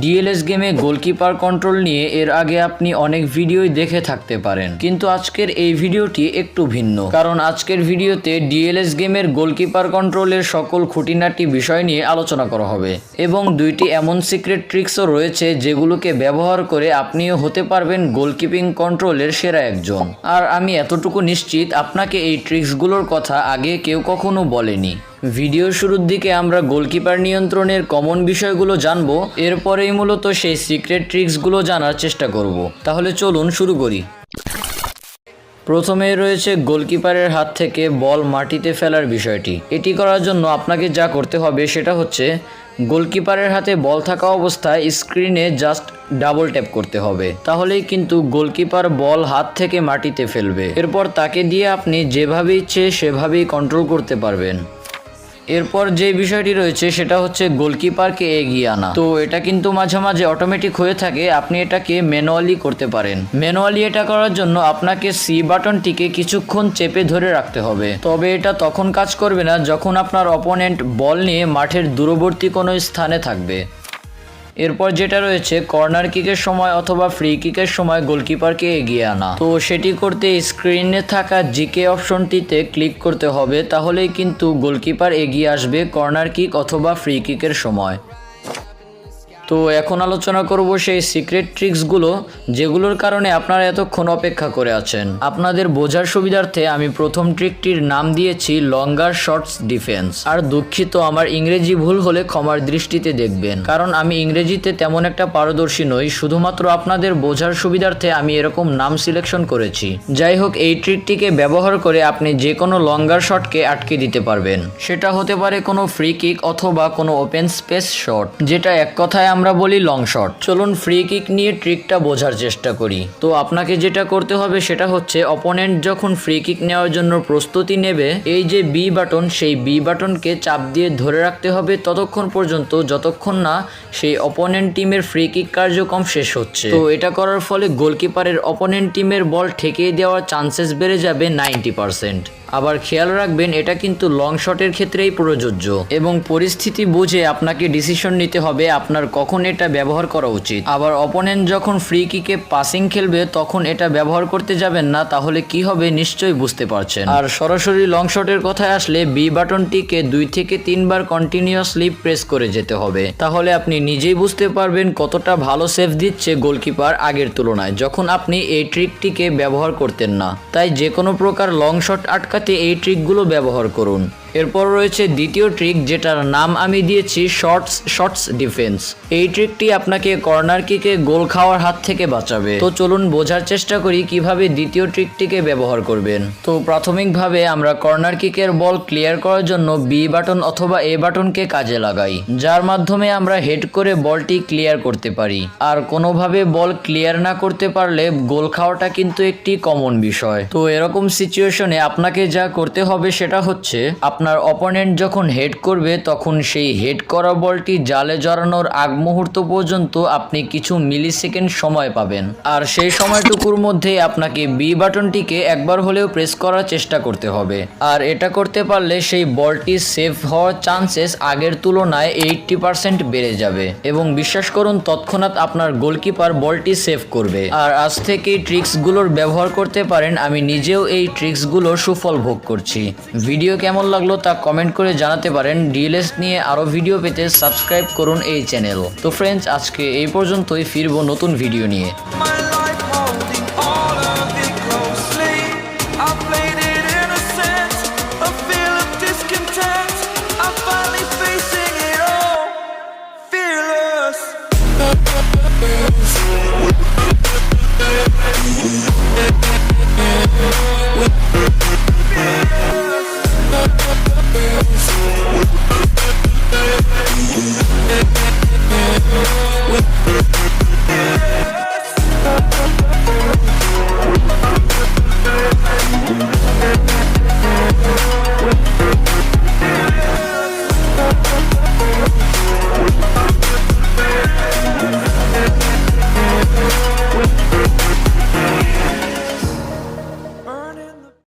DLS গেমে goalkeeper control নিয়ে এর আগে আপনি অনেক ভিডিওই দেখে থাকতে পারেন, কিন্তু আজকের এই ভিডিওটি একটু ভিন্ন। কারণ আজকের ভিডিওতে ডিএলএস গেমের গোলকিপার কন্ট্রোলের সকল খুঁটিনাটি বিষয় নিয়ে আলোচনা করা হবে এবং দুইটি এমন সিক্রেট ট্রিক্সও রয়েছে যেগুলোকে ব্যবহার করে আপনিও হতে পারবেন গোলকিপিং কন্ট্রোলের সেরা একজন। আর আমি এতটুকু নিশ্চিত আপনাকে এই ট্রিক্সগুলোর কথা আগে কেউ কখনো বলেনি। ভিডিওর শুরুর দিকে আমরা গোলকিপার নিয়ন্ত্রণের কমন বিষয়গুলো জানবো, এরপরেই মূলত সেই সিক্রেট ট্রিক্সগুলো জানার চেষ্টা করব। তাহলে চলুন শুরু করি। প্রথমে রয়েছে গোলকিপারের হাত থেকে বল মাটিতে ফেলার বিষয়টি। এটি করার জন্য আপনাকে যা করতে হবে সেটা হচ্ছে গোলকিপারের হাতে বল থাকা অবস্থায় স্ক্রিনে জাস্ট ডাবল ট্যাপ করতে হবে, তাহলেই কিন্তু গোলকিপার বল হাত থেকে মাটিতে ফেলবে। এরপর তাকে দিয়ে আপনি যেভাবে ইচ্ছে সেভাবেই কন্ট্রোল করতে পারবেন। এরপর যে বিষয়টি রয়েছে সেটা হচ্ছে গোলকিপারকে এগিয়ে আনা। তো এটা কিন্তু মাঝে মাঝে অটোমেটিক হয়ে থাকে, আপনি এটাকে ম্যানুয়ালি করতে পারেন। ম্যানুয়ালি এটা করার জন্য আপনাকে সি বাটনটিকে কিছুক্ষণ চেপে ধরে রাখতে হবে। তবে এটা তখন কাজ করবে না যখন আপনার অপোনেন্ট বল নিয়ে মাঠের দূরবর্তী কোনো স্থানে থাকবে। এরপর যেটা রয়েছে কর্নার কিকের সময় অথবা ফ্রি কিকের সময় গোলকিপারকে এগিয়ে আনা। তো সেটি করতে স্ক্রিনে থাকা জিকে অপশনটিতে ক্লিক করতে হবে, তাহলেই কিন্তু গোলকিপার এগিয়ে আসবে কর্নার কিক অথবা ফ্রি কিকের সময়। তো এখন আলোচনা করব সেই সিক্রেট ট্রিক্সগুলো যেগুলোর কারণে আপনারা এতক্ষণ অপেক্ষা করে আছেন। আপনাদের বোঝার সুবিধার্থে আমি প্রথম ট্রিকটির নাম দিয়েছি লঙ্গার শর্টস ডিফেন্স। আর দুঃখিত, আমার ইংরেজি ভুল হলে ক্ষমার দৃষ্টিতে দেখবেন, কারণ আমি ইংরেজিতে তেমন একটা পারদর্শী নই। শুধুমাত্র আপনাদের বোঝার সুবিধার্থে আমি এরকম নাম সিলেকশন করেছি। যাই হোক, এই ট্রিকটিকে ব্যবহার করে আপনি যে কোনো লঙ্গার শটকে আটকে দিতে পারবেন। সেটা হতে পারে কোনো ফ্রি কিক অথবা কোনো ওপেন স্পেস শট, যেটা এক কথায় আমরা বলি লং শট। চলুন ফ্রি কিক নিয়ে ট্রিকটা বোঝার চেষ্টা করি। তো আপনাকে যেটা করতে হবে সেটা হচ্ছে অপোনেন্ট যখন ফ্রি কিক নেওয়ার জন্য প্রস্তুতি নেবে, এই যে বি বাটন, সেই বি বাটনকে চাপ দিয়ে ধরে রাখতে হবে ততক্ষণ পর্যন্ত যতক্ষণ না সেই অপোনেন্ট টিমের ফ্রি কিক কার্যক্রম শেষ হচ্ছে। তো এটা করার ফলে গোলকিপারের অপোনেন্ট টিমের বল ঠেকিয়ে দেওয়ার চান্সেস বেড়ে যাবে 90%। আবার খেয়াল রাখবেন, এটা কিন্তু লং শটের ক্ষেত্রেই প্রযোজ্য এবং পরিস্থিতি বুঝে আপনাকে ডিসিশন নিতে হবে আপনার কখন এটা ব্যবহার করা উচিত। আবার অপোনেন্ট যখন ফ্রি কিকে পাসিং খেলবে তখন এটা ব্যবহার করতে যাবেন না, তাহলে কি হবে নিশ্চয়ই বুঝতে পারছেন। আর সরাসরি লং শটের কথায় আসলে বি বাটনটিকে 2 থেকে 3 বার কন্টিনিউয়াসলি প্রেস করে যেতে হবে, তাহলে আপনি নিজেই বুঝতে পারবেন কতটা ভালো সেভ দিচ্ছে গোলকিপার আগের তুলনায় যখন আপনি এই ট্রিকটিকে ব্যবহার করতেন না। তাই যে কোনো প্রকার লং শট আটকাতে এই ট্রিকগুলো ব্যবহার করুন। এরপর রয়েছে দ্বিতীয় ট্রিক, যেটার নাম আমি দিয়েছি শর্টস ডিফেন্স। এই ট্রিকটি আপনাকে কর্নার কিকে গোল খাওয়ার হাত থেকে বাঁচাবে। তো চলুন বোঝার চেষ্টা করি কিভাবে দ্বিতীয় ট্রিকটিকে ব্যবহার করবেন। তো প্রাথমিকভাবে আমরা কর্নার কিকের বল ক্লিয়ার করার জন্য বি বাটন অথবা এ বাটনকে কাজে লাগাই, যার মাধ্যমে আমরা হেড করে বলটি ক্লিয়ার করতে পারি। আর কোনোভাবে বল ক্লিয়ার না করতে পারলে গোল খাওয়াটা কিন্তু একটি কমন বিষয়। তো এরকম সিচুয়েশনে আপনাকে যা করতে হবে সেটা হচ্ছে আপনার অপোনেন্ট যখন হেড করবে তখন সেই হেড করা বলটি জালে জড়ানোর আগ মুহূর্ত পর্যন্ত আপনি কিছু মিলি সেকেন্ড সময় পাবেন। আর সেই সময়টুকুর মধ্যে আপনাকে বি বাটনটিকে একবার হলেও প্রেস করার চেষ্টা করতে হবে। আর এটা করতে পারলে সেই বলটি সেভ হওয়ার চান্সেস আগের তুলনায় 80% বেড়ে যাবে এবং বিশ্বাস করুন তৎক্ষণাৎ আপনার গোলকিপার বলটি সেভ করবে। আর আজ থেকে এই ট্রিক্সগুলোর ব্যবহার করতে পারেন। আমি নিজেও এই ট্রিক্সগুলোর সুফল ভোগ করছি। ভিডিও কেমন লাগলো তা কমেন্ট করে জানাতে পারেন। ডিএলএস নিয়ে আরো ভিডিও পেতে সাবস্ক্রাইব করুন এই চ্যানেল। তো ফ্রেন্ডস, আজকে এই পর্যন্তই, ফিরবো নতুন ভিডিও নিয়ে।